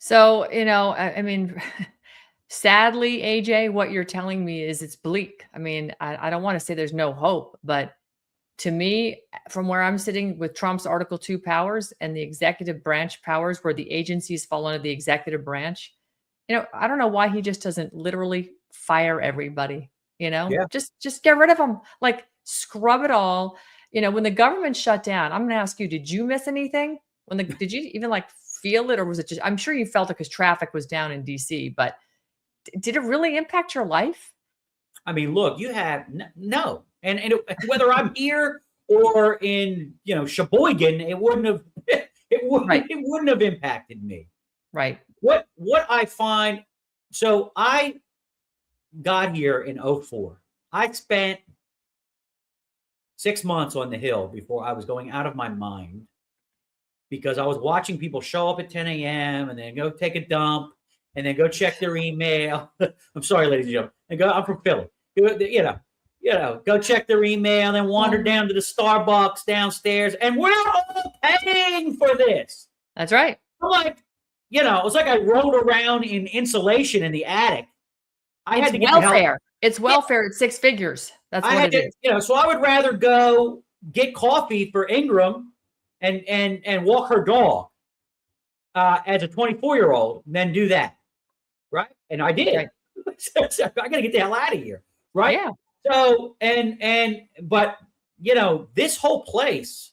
So, sadly, AJ, what you're telling me is it's bleak. I mean, I don't want to say there's no hope, but to me, from where I'm sitting with Trump's Article 2 powers and the executive branch powers where the agencies fall under the executive branch, I don't know why he just doesn't literally fire everybody, just get rid of them, like scrub it all. When the government shut down, I'm going to ask you, did you miss anything? Did you even feel it, or was it just, I'm sure you felt it because traffic was down in DC, but did it really impact your life? I mean, look, you have no, and whether I'm here or in, Sheboygan, it wouldn't have impacted me. Right. What I find, so I got here in 2004. I spent 6 months on the Hill before I was going out of my mind because I was watching people show up at 10 a.m. and then go take a dump and then go check their email. I'm sorry, ladies and gentlemen. I'm from Philly. Go check their email, then wander down to the Starbucks downstairs, and we're all paying for this. That's right. I'm like, it was like I rolled around in insulation in the attic. It's welfare. It's welfare at six figures. That's what it is. So I would rather go get coffee for Ingram and walk her dog as a 24-year-old than do that. Right. And I did. Right. I got to get the hell out of here. Right. Yeah. So, but this whole place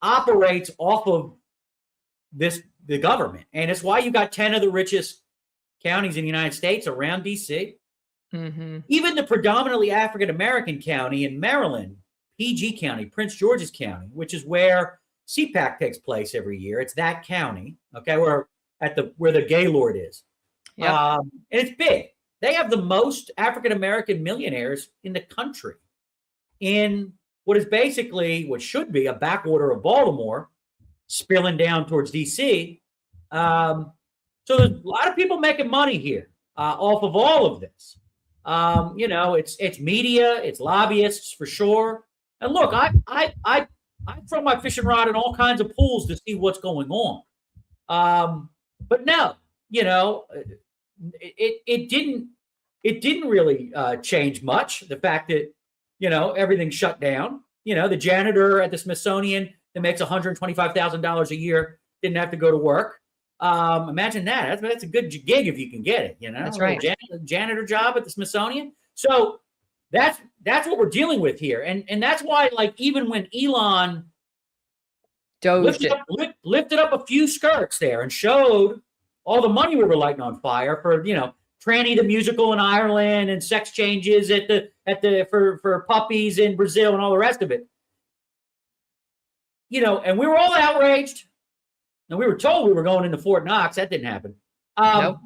operates off of the government. And it's why you got 10 of the richest counties in the United States around DC. Mm-hmm. Even the predominantly African-American county in Maryland, PG County, Prince George's County, which is where CPAC takes place every year. It's that county, okay, where the Gaylord is. Yep. And it's big. They have the most African-American millionaires in the country in what should be a backwater of Baltimore, spilling down towards DC. So there's a lot of people making money here off of all of this. It's media, it's lobbyists for sure. And look, I throw my fishing rod in all kinds of pools to see what's going on. But no, it didn't really change much. The fact that everything shut down. The janitor at the Smithsonian that makes $125,000 a year didn't have to go to work. Imagine that. That's a good gig if you can get it. That's right. Janitor job at the Smithsonian. So that's what we're dealing with here, and that's why, like, even when Elon lifted up a few skirts there and showed all the money we were lighting on fire for, Tranny the musical in Ireland and sex changes for puppies in Brazil and all the rest of it. And we were all outraged. And we were told we were going into Fort Knox. That didn't happen. Nope.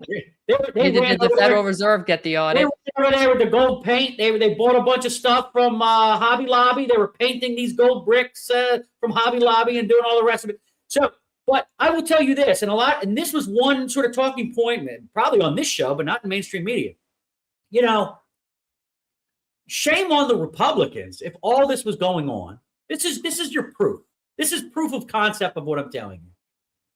Did the Federal Reserve get the audit? They were there with the gold paint. They bought a bunch of stuff from Hobby Lobby. They were painting these gold bricks from Hobby Lobby and doing all the rest of it. So, but I will tell you this, and this was one sort of talking point, probably on this show, but not in mainstream media. Shame on the Republicans if all this was going on. This is your proof. This is proof of concept of what I'm telling you.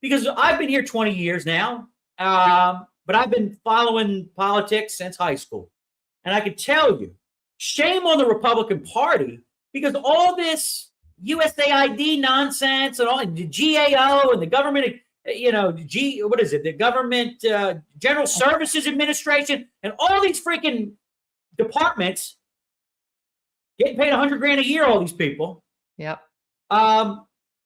Because I've been here 20 years now, but I've been following politics since high school. And I can tell you, shame on the Republican Party, because all this USAID nonsense and all the GAO and the government, the Government General Services Administration and all these freaking departments getting paid $100,000 a year, all these people. Yep.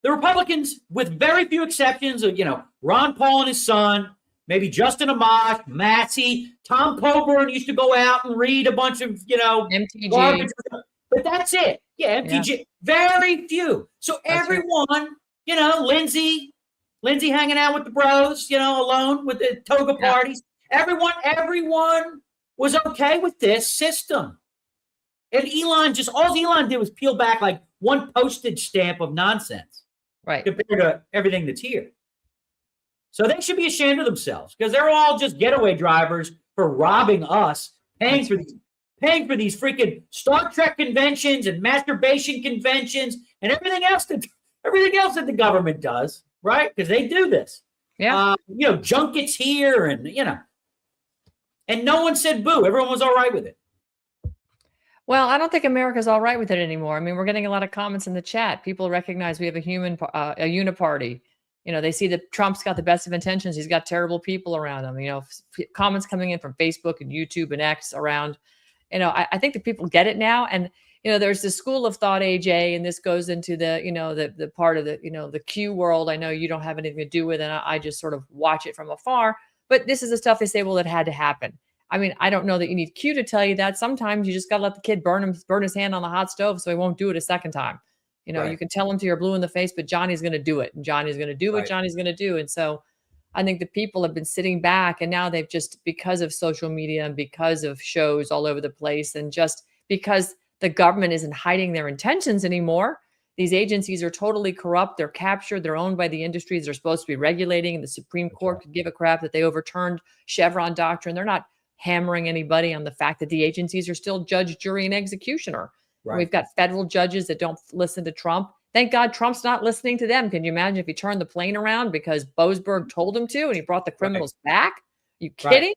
The Republicans, with very few exceptions of, Ron Paul and his son, maybe Justin Amash, Massey, Tom Coburn used to go out and read a bunch of, MTG. garbage. But that's it. Yeah, MTG. Yeah. Very few. So that's everyone, Lindsay hanging out with the bros, alone with the toga parties. Everyone was okay with this system. And all Elon did was peel back like one postage stamp of nonsense. Right. Compared to everything that's here. So they should be ashamed of themselves because they're all just getaway drivers for robbing us, paying for these freaking Star Trek conventions and masturbation conventions and everything else that the government does, right? Because they do this. Yeah. Junkets here and and no one said boo. Everyone was all right with it. Well, I don't think America's all right with it anymore. I mean, we're getting a lot of comments in the chat. People recognize we have a uniparty. They see that Trump's got the best of intentions. He's got terrible people around him. Comments coming in from Facebook and YouTube and X around. I think that people get it now. And there's this school of thought, AJ, and this goes into the the part of the Q world. I know you don't have anything to do with it. I just sort of watch it from afar. But this is the stuff they say, well, it had to happen. I mean, I don't know that you need Q to tell you that. Sometimes you just got to let the kid burn his hand on the hot stove so he won't do it a second time. Right. You can tell him till you're blue in the face, but Johnny's going to do it. And Johnny's going to do what Johnny's going to do. And so I think the people have been sitting back and now they've just, because of social media and because of shows all over the place and just because the government isn't hiding their intentions anymore, These agencies are totally corrupt. They're captured. They're owned by the industries they're supposed to be regulating. And the Supreme Court could give a crap that they overturned Chevron doctrine. They're not hammering anybody on the fact that the agencies are still judge, jury, and executioner. Right. We've got federal judges that don't listen to Trump. Thank God Trump's not listening to them. Can you imagine if he turned the plane around because Boasberg told him to and he brought the criminals back? You kidding?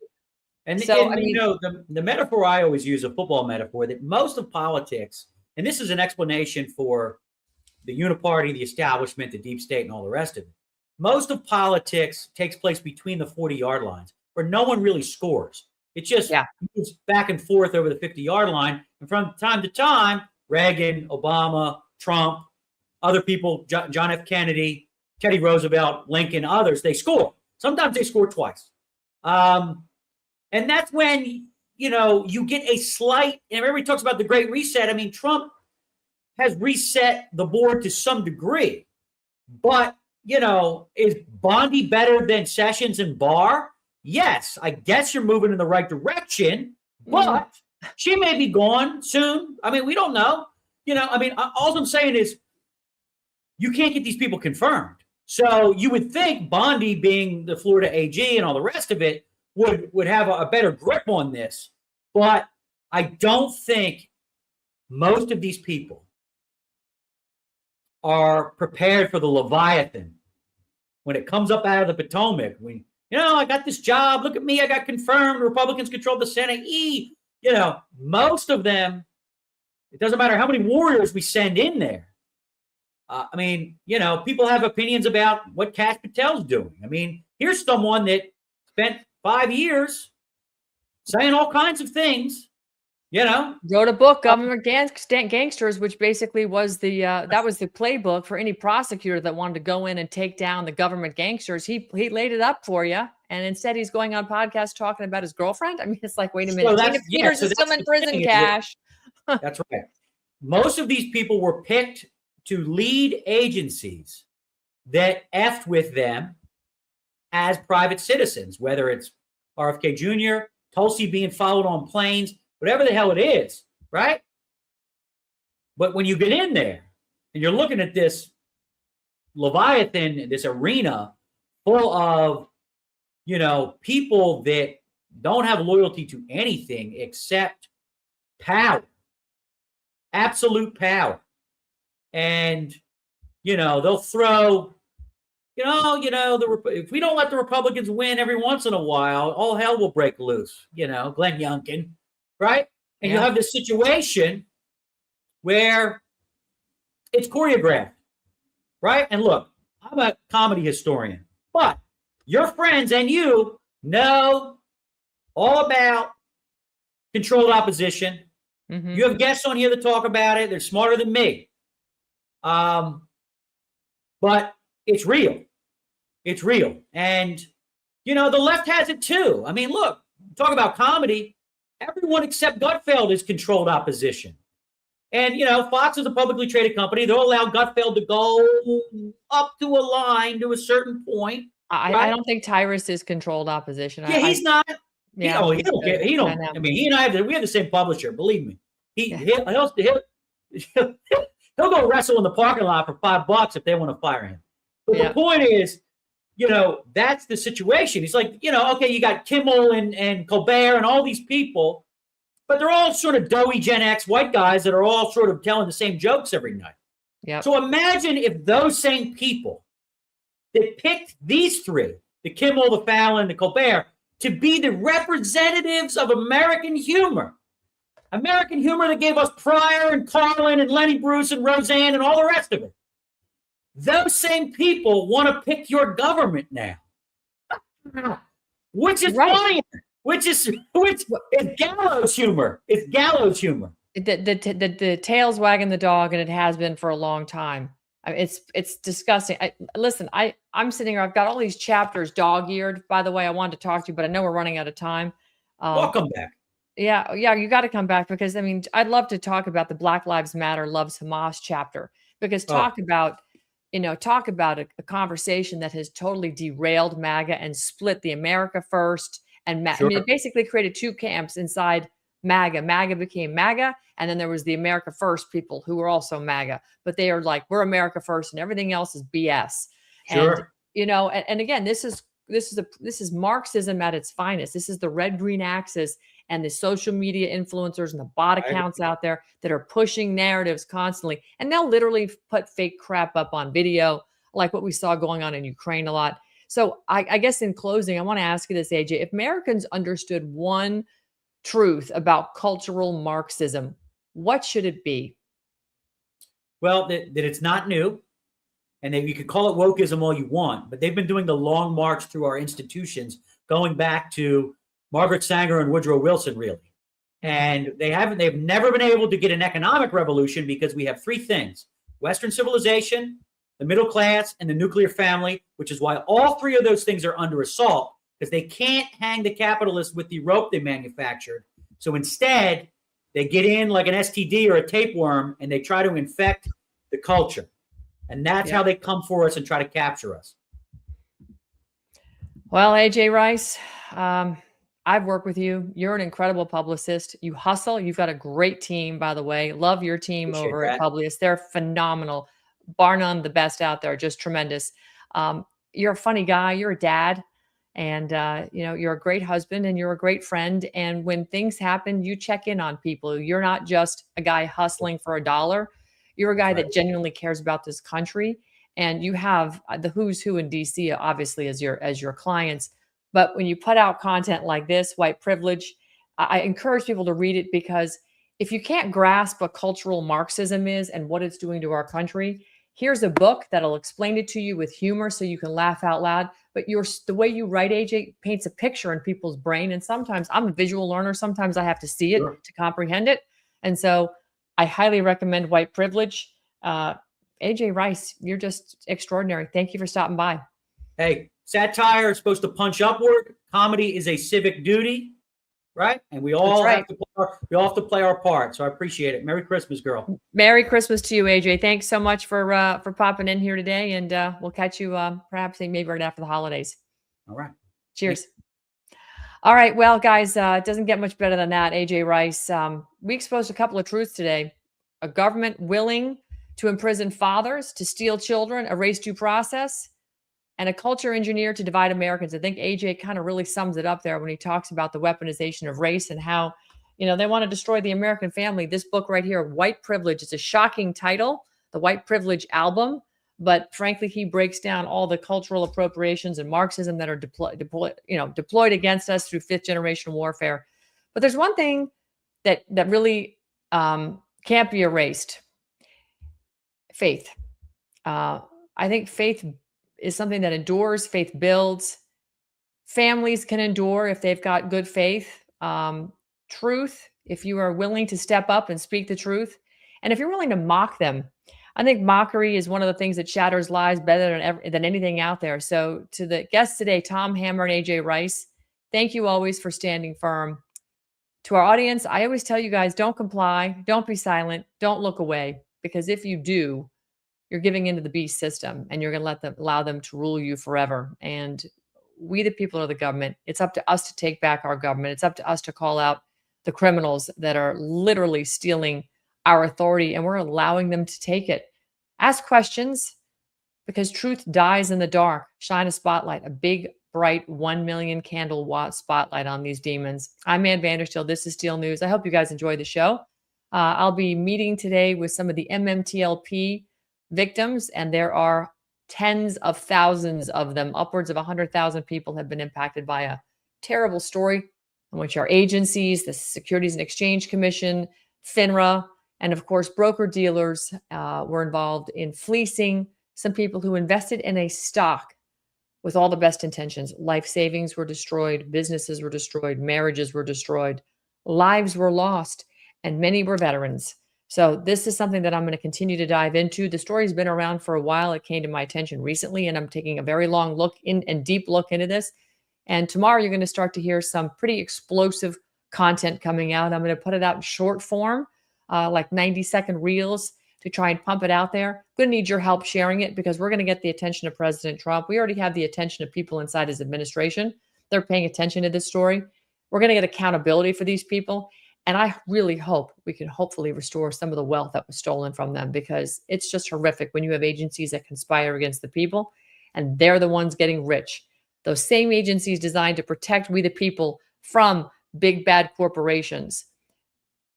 And, So, and I mean, you know, the metaphor I always use, a football metaphor, that most of politics, and this is an explanation for the uniparty, the establishment, the deep state, and all the rest of it. Most of politics takes place between the 40-yard lines where no one really scores. It just moves back and forth over the 50-yard line. And from time to time, Reagan, Obama, Trump, other people, John F. Kennedy, Teddy Roosevelt, Lincoln, others, they score. Sometimes they score twice. And that's when, you know, you get a slight, and everybody talks about the Great Reset. I mean, Trump has reset the board to some degree. But, you know, is Bondi better than Sessions and Barr? Yes, I guess you're moving in the right direction, but she may be gone soon. I mean, we don't know. You know, I mean, all I'm saying is you can't get these people confirmed. So you would think Bondi, being the Florida AG and all the rest of it, would have a better grip on this. But I don't think most of these people are prepared for the Leviathan when it comes up out of the Potomac. When, you know, I got this job. Look at me. I got confirmed. Republicans control the Senate. You know, most of them, it doesn't matter how many warriors we send in there. I mean, you know, people have opinions about what Kash Patel's doing. I mean, here's someone that spent 5 years saying all kinds of things, you know. Wrote a book, Government Gangsters, which basically was the that was the playbook for any prosecutor that wanted to go in and take down the government gangsters. He laid it up for you, and instead he's going on podcasts talking about his girlfriend. I mean, it's like, wait a minute, Tina Peters is still in prison, Kash. That's right. Most of these people were picked to lead agencies that effed with them as private citizens, whether it's RFK Jr., Tulsi being followed on planes, whatever the hell it is, right? But when you get in there and you're looking at this Leviathan, this arena full of, you know, people that don't have loyalty to anything except power, absolute power. And, you know, they'll throw, if we don't let the Republicans win every once in a while, all hell will break loose, you know, Glenn Youngkin, right? And you'll have this situation where it's choreographed, right? And look, I'm a comedy historian, but your friends and you know all about controlled opposition. Mm-hmm. You have guests on here that talk about it. They're smarter than me. But it's real. It's real. And, you know, the left has it too. I mean, look, talk about comedy. Everyone except Gutfeld is controlled opposition. And, you know, Fox is a publicly traded company. They'll allow Gutfeld to go up to a line to a certain point. I don't think Tyrus is controlled opposition. Yeah, he's not. Yeah, he don't care. He don't. I mean, he and I we have the same publisher. Believe me. He'll go wrestle in the parking lot for $5 if they want to fire him. But the point is, you know, that's the situation. He's like, you know, okay, you got Kimmel and Colbert and all these people, but they're all sort of doughy Gen X white guys that are all sort of telling the same jokes every night. Yeah. So imagine if those same people that picked these three, the Kimmel, the Fallon, the Colbert, to be the representatives of American humor. American humor that gave us Pryor and Carlin and Lenny Bruce and Roseanne and all the rest of it. Those same people want to pick your government now, which is funny, which is gallows humor. It's gallows humor. The tail's wagging the dog, and it has been for a long time. I mean, it's disgusting. Listen, I'm sitting here. I've got all these chapters dog-eared. By the way, I wanted to talk to you, but I know we're running out of time. Welcome back. Yeah, you got to come back because, I mean, I'd love to talk about the Black Lives Matter Loves Hamas chapter because talk about a conversation that has totally derailed MAGA and split the America First and I mean, it basically created two camps inside MAGA. MAGA became MAGA. And then there was the America First people who were also MAGA, but they are like, we're America First and everything else is BS. Sure. And, you know, and again, this is Marxism at its finest. This is the red green axis and the social media influencers and the bot accounts out there that are pushing narratives constantly. And they'll literally put fake crap up on video, like what we saw going on in Ukraine a lot. So I guess in closing, I want to ask you this, AJ, if Americans understood one truth about cultural Marxism, what should it be? Well, that it's not new. And you can call it wokeism all you want, but they've been doing the long march through our institutions, going back to Margaret Sanger and Woodrow Wilson, really. And they've never been able to get an economic revolution because we have three things: Western civilization, the middle class, and the nuclear family, which is why all three of those things are under assault, because they can't hang the capitalists with the rope they manufactured. So instead, they get in like an STD or a tapeworm and they try to infect the culture. And that's how they come for us and try to capture us. Well, AJ Rice, I've worked with you. You're an incredible publicist. You hustle. You've got a great team, by the way. Love your team Appreciate over that. at Publicist. They're phenomenal. Bar none, the best out there. Just tremendous. You're a funny guy. You're a dad. And, you know, you're a great husband and you're a great friend. And when things happen, you check in on people. You're not just a guy hustling for a dollar. You're a guy that genuinely cares about this country. And you have the who's who in DC, obviously, as your clients. But when you put out content like this, white privilege, I encourage people to read it, because if you can't grasp what cultural Marxism is and what it's doing to our country, here's a book that'll explain it to you with humor so you can laugh out loud. But the way you write, AJ, paints a picture in people's brain. And sometimes I'm a visual learner. Sometimes I have to see it to comprehend it. And so I highly recommend White Privilege. AJ Rice, you're just extraordinary. Thank you for stopping by. Hey, satire is supposed to punch upward. Comedy is a civic duty, right? And we all have to play our part. So I appreciate it. Merry Christmas, girl. Merry Christmas to you, AJ. Thanks so much for popping in here today, and we'll catch you perhaps maybe right after the holidays. All right. Cheers. All right. Well, guys, it doesn't get much better than that. AJ Rice. We exposed a couple of truths today. A government willing to imprison fathers, to steal children, erase due process, and a culture engineer to divide Americans. I think AJ kind of really sums it up there when he talks about the weaponization of race and how, you know, they want to destroy the American family. This book right here, White Privilege, is a shocking title, The White Privilege Album. But frankly, he breaks down all the cultural appropriations and Marxism that are deployed against us through fifth generation warfare. But there's one thing that really can't be erased: faith. I think faith is something that endures. Faith builds. Families can endure if they've got good faith. Truth, if you are willing to step up and speak the truth, and if you're willing to mock them. I think mockery is one of the things that shatters lives better than anything out there. So to the guests today, Tom Hammer and AJ Rice, thank you always for standing firm. To our audience, I always tell you guys, don't comply, don't be silent, don't look away, because if you do, you're giving into the beast system and you're going to allow them to rule you forever. And we, the people of the government, it's up to us to take back our government. It's up to us to call out the criminals that are literally stealing our authority, and we're allowing them to take it. Ask questions, because truth dies in the dark. Shine a spotlight, a big, bright 1 million candle watt spotlight on these demons. I'm Ann Vandersteel. This is Steel News. I hope you guys enjoy the show. I'll be meeting today with some of the MMTLP victims, and there are tens of thousands of them. Upwards of 100,000 people have been impacted by a terrible story in which our agencies, the Securities and Exchange Commission, FINRA, and of course, broker-dealers were involved in fleecing some people who invested in a stock with all the best intentions. Life savings were destroyed, businesses were destroyed, marriages were destroyed, lives were lost, and many were veterans. So this is something that I'm going to continue to dive into. The story's been around for a while. It came to my attention recently, and I'm taking a very long look and deep look into this. And tomorrow, you're going to start to hear some pretty explosive content coming out. I'm going to put it out in short form, like 90-second reels, to try and pump it out there. Going to need your help sharing it, because we're going to get the attention of President Trump. We already have the attention of people inside his administration. They're paying attention to this story. We're going to get accountability for these people. And I really hope we can hopefully restore some of the wealth that was stolen from them, because it's just horrific when you have agencies that conspire against the people and they're the ones getting rich. Those same agencies designed to protect we the people from big bad corporations.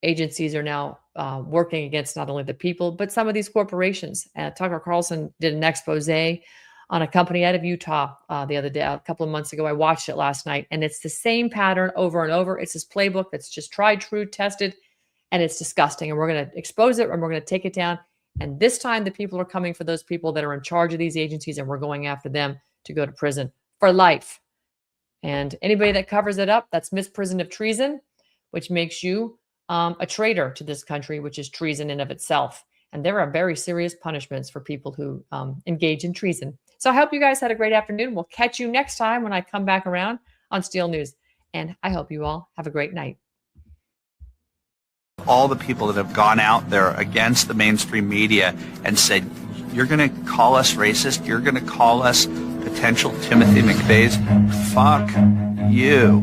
Agencies are now working against not only the people, but some of these corporations. Tucker Carlson did an expose on a company out of Utah the other day, a couple of months ago. I watched it last night, and it's the same pattern over and over. It's this playbook that's just tried, true, tested, and it's disgusting. And we're going to expose it, and we're going to take it down. And this time, the people are coming for those people that are in charge of these agencies, and we're going after them to go to prison for life. And anybody that covers it up, that's misprision of treason, which makes you a traitor to this country, which is treason in of itself. And there are very serious punishments for people who engage in treason. So I hope you guys had a great afternoon. We'll catch you next time when I come back around on Steel News. And I hope you all have a great night. All the people that have gone out there against the mainstream media and said, you're going to call us racist, you're going to call us potential Timothy McVeighs, fuck you.